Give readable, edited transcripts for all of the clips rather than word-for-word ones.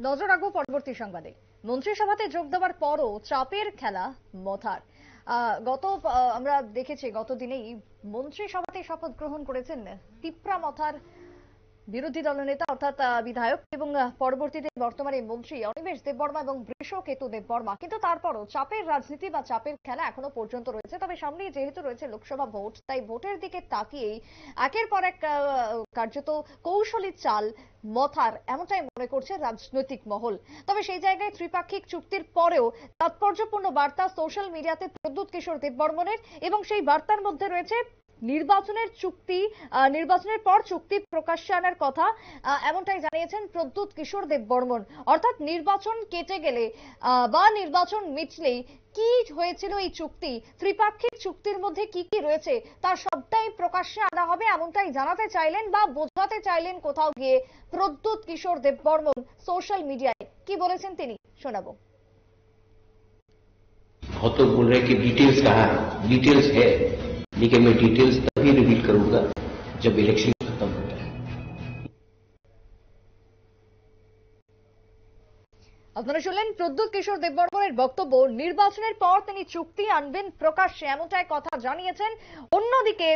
নজর রাখবো পরবর্তী সংবাদে। মন্ত্রিসভাতে যোগ দেওয়ার পরও চাপের খেলা মথার। আমরা দেখেছি গত দিনেই মন্ত্রিসভাতে শপথ গ্রহণ করেছেন তিপ্রা মথার বিরোধী দলনেতা অর্থাৎ বিধায়ক এবং পরবর্তীতে বর্তমানে মন্ত্রী অনিমেষ দেববর্মা এবং বৃষকেতু দেববর্মা। কিন্তু তারপরও চাপের রাজনীতি বা চাপের খেলা এখনো পর্যন্ত রয়েছে। তবে সামনে যেহেতু রয়েছে লোকসভা ভোট, তাই ভোটের দিকে তাকিয়েই একের পর এক কার্যত কৌশলী চাল মথার, এমনটাই মনে করছে রাজনৈতিক মহল। তবে সেই জায়গায় ত্রিপাক্ষিক চুক্তির পরেও তাৎপর্যপূর্ণ বার্তা সোশ্যাল মিডিয়াতে প্রদ্যুৎ কিশোর দেববর্মনের, এবং সেই বার্তার মধ্যে রয়েছে নির্বাচনের পর চুক্তি প্রকাশ্যে আনার কথা, এমনটাই জানিয়েছেন প্রদ্যুৎ কিশোর দেববর্মন। অর্থাৎ নির্বাচন কেটে গেলে বা নির্বাচন মিটলেই কি হয়েছিল এই চুক্তি, ত্রিপাক্ষিক চুক্তির মধ্যে কি কি রয়েছে তার সবটাই প্রকাশ্যে আনা হবে, এমনটাই জানাতে চাইলেন বা বোঝাতে চাইলেন কোথাও গিয়ে প্রদ্যুৎ কিশোর দেববর্মন সোশ্যাল মিডিয়ায়। কি বলেছেন তিনি শোনাবো। बहुत तो बोल रहे हैं कि डिटेल्स कहाँ है, डिटेल्स है, लेकिन मैं डिटेल्स तभी रिवील करूंगा जब इलेक्शन खत्म हो जाए। আপনারা শুনলেন প্রদ্যুৎ কিশোর দেববর্মনের বক্তব্য। নির্বাচনের পর তিনি চুক্তি আনবেন প্রকাশ্যে, এমনটাই কথা জানিয়েছেন। অন্যদিকে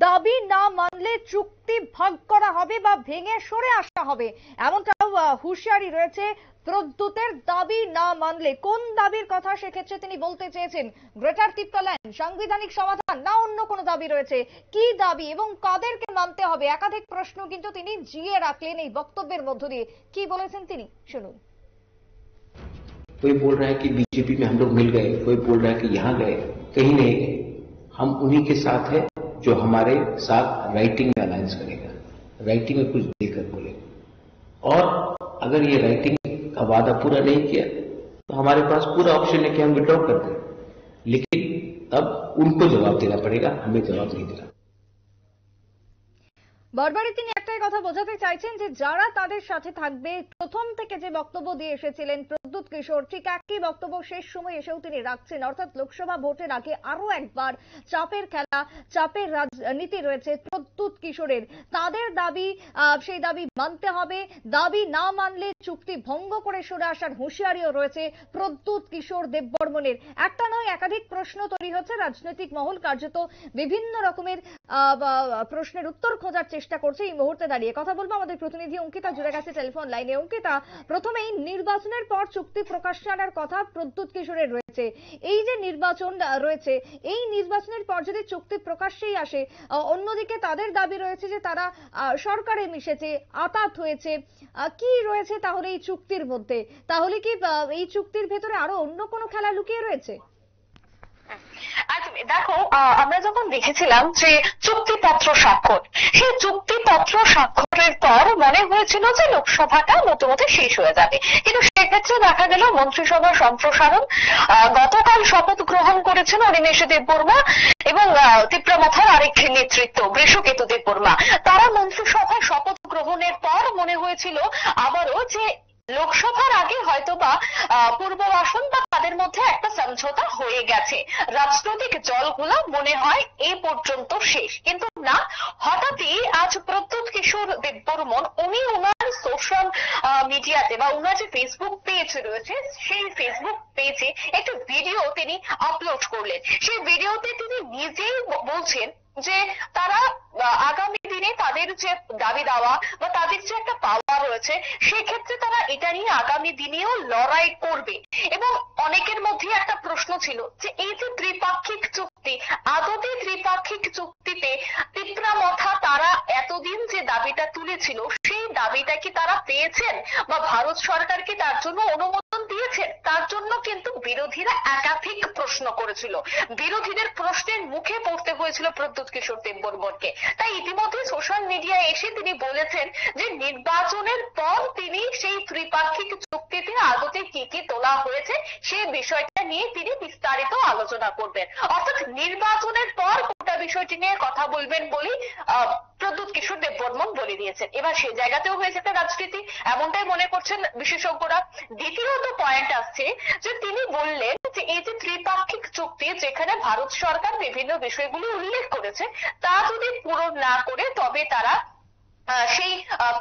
দাবি না মানলে চুক্তি ভাগ করা হবে বা ভেঙে সরে আসা হবে, এমনটাও হুঁশিয়ারি রয়েছে প্রদ্যুতের। দাবি না মানলে কোন দাবির কথা সেক্ষেত্রে তিনি বলতে চেয়েছেন? গ্রেটার তিপ্রাল্যান্ড, সাংবিধানিক সমাধান, না অন্য কোনো দাবি রয়েছে? কি দাবি এবং কাদেরকে মানতে হবে, একাধিক প্রশ্ন কিন্তু তিনি জিয়ে রাখলেন এই বক্তব্যের মধ্য দিয়ে। কি বলেছেন তিনি শুনুন। कोई बोल रहा है कि बीजेपी में हम लोग मिल गए, कोई बोल रहा है कि यहां गए, कहीं नहीं गए। हम उन्हीं के साथ है जो हमारे साथ राइटिंग में अलायंस करेगा, राइटिंग में कुछ देकर बोलेगा। और अगर ये राइटिंग का वादा पूरा नहीं किया तो हमारे पास पूरा ऑप्शन है कि हम विड्रॉ कर दें, लेकिन अब उनको जवाब देना पड़ेगा, हमें जवाब नहीं देना। বারবারই তিনি একটাই কথা বোঝাতে চাইছেন যে যারা তাদের সাথে থাকবে, প্রথম থেকে যে বক্তব্য দিয়ে এসেছিলেন প্রদ্যুৎ কিশোর, ঠিক একই বক্তব্য শেষ সময় এসেও তিনি রাখছেন। অর্থাৎ লোকসভা ভোটের আগে আরো একবার চাপের খেলা, চাপের রাজনীতি রয়েছে প্রদ্যুৎ কিশোরের। তাদের দাবি, সেই দাবি মানতে হবে। দাবি না মানলে চুক্তি ভঙ্গ করে সরে আসার হুঁশিয়ারিও রয়েছে প্রদ্যুৎ কিশোর দেববর্মনের। একটা নয়, একাধিক প্রশ্ন তৈরি হচ্ছে। রাজনৈতিক মহল কার্যত বিভিন্ন রকমের প্রশ্নের উত্তর খোঁজার চেষ্টা করছে এই মুহূর্তে দাঁড়িয়ে। কথা বলবো আমাদের প্রতিনিধি অঙ্কিতা জুড়ে গেছে টেলিফোন লাইনে। অঙ্কিতা, প্রথমেই নির্বাচনের পর চুক্তি প্রকাশ্যে আনার কথা প্রদ্যুৎ কিশোরের রয়েছে। এই যে নির্বাচন রয়েছে, এই নির্বাচনের পর যদি চুক্তি প্রকাশ্যেই আসে, অন্যদিকে তাদের দাবি রয়েছে যে তারা সরকারে মিশেছে, আতাত হয়েছে। কি রয়েছে তাহলে এই চুক্তির মধ্যে? তাহলে কি এই চুক্তির ভেতরে আরো অন্য কোনো খেলা লুকিয়ে রয়েছে? দেখো, আমরা যখন দেখেছিলাম যে চুক্তিপত্র স্বাক্ষর, সেই চুক্তিপত্র স্বাক্ষরের পর মনে হয়েছিল যে লোকসভাটা মোটামুটি শেষ হয়ে যাবে, কিন্তু সেক্ষেত্রে দেখা গেল মন্ত্রিসভা সম্প্রসারণ। গতকাল শপথ গ্রহণ করেছেন অনিমেষ দেববর্মা এবং তিপ্রা মথার আরেক নেতৃত্ব বৃষকেতু দেববর্মা। তারা মন্ত্রিসভায় শপথ গ্রহণের পর মনে হয়েছিল আবারও যে লোকসভার আগে হয়তোবা পূর্ববাসন বা তাদের মধ্যে একটা সমঝোতা হয়ে গেছে, রাজনৈতিক দলগুলো মনে হয় এই পর্যন্ত শেষ। কিন্তু না, হঠাৎই আজ প্রদ্যুৎ কিশোর দেববর্মন উনি ওনার সোশ্যাল মিডিয়াতে বা ওনার যে ফেসবুক পেজ রয়েছে, সেই ফেসবুক পেজে একটা ভিডিও তিনি আপলোড করলেন। সেই ভিডিওতে তিনি নিজেই বলছেন যে তারা আগামী দিনে তাদের যে দাবি দাওয়া বা তাদের যে একটা পাওয়ার রয়েছে, সেক্ষেত্রে তারা এটা নিয়ে আগামী দিনেও লড়াই করবে। এবং অনেকের মধ্যে একটা প্রশ্ন ছিল যে এই যে ত্রিপাক্ষিক চুক্তি, আদতে ত্রিপাক্ষিক চুক্তিতে তিপ্রা মথা তারা এতদিন যে দাবিটা তুলেছিল, সেই দাবিটা কি তারা পেয়েছেন বা ভারত সরকার কি তার জন্য অনুমোদন দিয়েছেন? তার জন্য কিন্তু বিরোধীরা একাধিক প্রশ্ন করেছিল। বিরোধীদের প্রশ্নের মুখে পড়তে হয়েছিল প্রদ্যুৎ কিশোর দেববর্মনকে। তাই ইতিমধ্যে সোশ্যাল মিডিয়ায় এসে তিনি বলেছেন যে নির্বাচনের পর তিনি সেই ত্রিপাক্ষিক চুক্তিতে আদতে কি কি তোলা হয়েছে সেই বিষয়টা নিয়ে তিনি বিস্তারিত আলোচনা করবেন। অর্থাৎ নির্বাচনের পর গোটা বিষয়টি নিয়ে কথা বলবেন বলেই প্রদ্যুৎ কিশোর দেববর্মন বলে দিয়েছেন। এবার সে জায়গাতেও হয়েছে একটা রাজনীতি, এমনটাই মনে করছেন বিশেষজ্ঞরা। দ্বিতীয়ত পয়েন্ট আসছে যে তিনি বললেন যে এই যে ত্রিপাক্ষিক চুক্তি, যেখানে ভারত সরকার বিভিন্ন বিষয়গুলি উল্লেখ করেছে, তা যদি পূরণ না করে তবে তারা সেই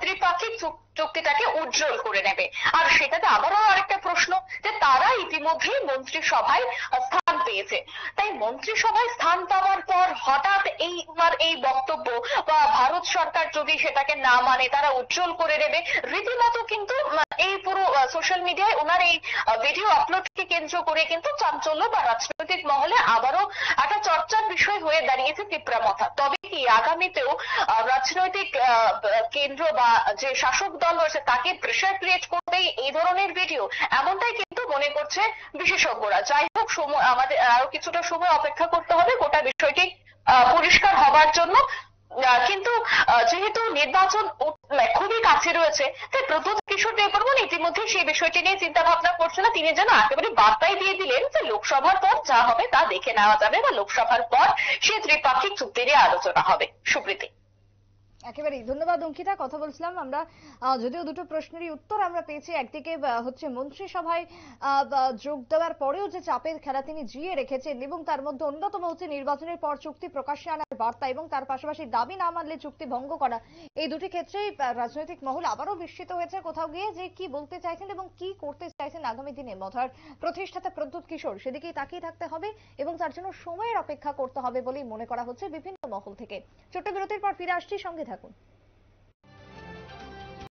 ত্রিপাক্ষিক চুক্তিটাকে উজ্জ্বল করে নেবে। আর সেটাতে আবারও আরেকটা প্রশ্ন, যে তারা ইতিমধ্যেই মন্ত্রিসভায় স্থান পেয়েছে, তাই মন্ত্রিসভায় স্থান পাওয়ার পর হঠাৎ এই বক্তব্য বা ভারত সরকার যদি সেটাকে না মানে তারা উজ্জ্বল করে নেবে, রীতিমতো কিন্তু এই পুরো সোশ্যাল মিডিয়ায় ওনার এই ভিডিও আপলোডকে কেন্দ্র করে কিন্তু চাঞ্চল্য বা রাজনৈতিক মহলে আবারও একটা চর্চার বিষয় হয়ে দাঁড়িয়েছে তীব্রামথা। তবে কি আগামীতেও রাজনৈতিক কেন্দ্র বা যে শাসক দল রয়েছে তাকে প্রেশার ক্রিয়েট করবে এই ধরনের ভিডিও, এমনটাই কিন্তু মনে করছে বিশেষজ্ঞরা। যাই হোক, আমাদের আরো কিছুটা সময় অপেক্ষা করতে হবে গোটা বিষয়টি পরিষ্কার হবার জন্য। কিন্তু যেহেতু নির্বাচন খুবই কাছে রয়েছে, তাই প্রদ্যুৎ কিশোর দেববর্মন ইতিমধ্যে সেই বিষয়টি নিয়ে চিন্তা ভাবনা করছে না। তিনি যেন একেবারে বার্তাই দিয়ে দিলেন যে লোকসভার পর যা হবে তা দেখে নেওয়া যাবে, বা লোকসভার পর সে ত্রিপাক্ষিক চুক্তি নিয়ে আলোচনা হবে। সুপ্রীতি। একেবারেই ধন্যবাদ অঙ্কিতা। কথা বলছিলাম আমরা, যদিও দুটো প্রশ্নেরই উত্তর আমরা পেয়েছি। একদিকে হচ্ছে মন্ত্রিসভায় যোগ দেওয়ার পরেও যে চাপের খেলা তিনি জিয়ে রেখেছেন, এবং তার মধ্যে অন্যতম হচ্ছে নির্বাচনের পর চুক্তি প্রকাশ্যে আনার বার্তা, এবং তার পাশাপাশি দাবি না মানলে চুক্তি ভঙ্গ করা। এই দুটি ক্ষেত্রেই রাজনৈতিক মহল আবারও বিস্মিত হয়েছে কোথাও গিয়ে, যে কি বলতে চাইছেন এবং কি করতে চাইছেন আগামী দিনে মথার প্রতিষ্ঠাতা প্রদ্যুৎ কিশোর, সেদিকেই তাকিয়ে থাকতে হবে এবং তার জন্য সময়ের অপেক্ষা করতে হবে বলেই মনে করা হচ্ছে বিভিন্ন মহল থেকে। ছোট্ট বিরতির পর ফিরে আসছি, সঙ্গে থাকুন।